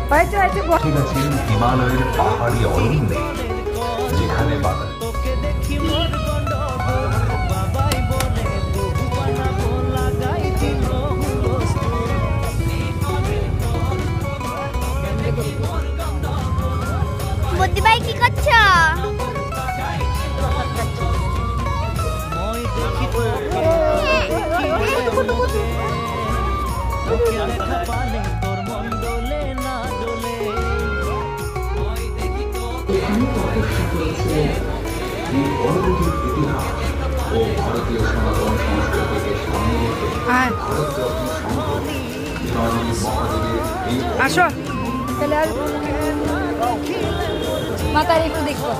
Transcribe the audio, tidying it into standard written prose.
ঠিক আছে হিমালয়ের পাহাড়ি অরণ্যে যেখানে বাগান বুদ্ধি ভাই কি করছো? ইতিহাস ও ভারতীয় সনাতন সংস্কৃতিকে সামনে রেখে আসো তাহলে আর মাথার একটু দেখবো।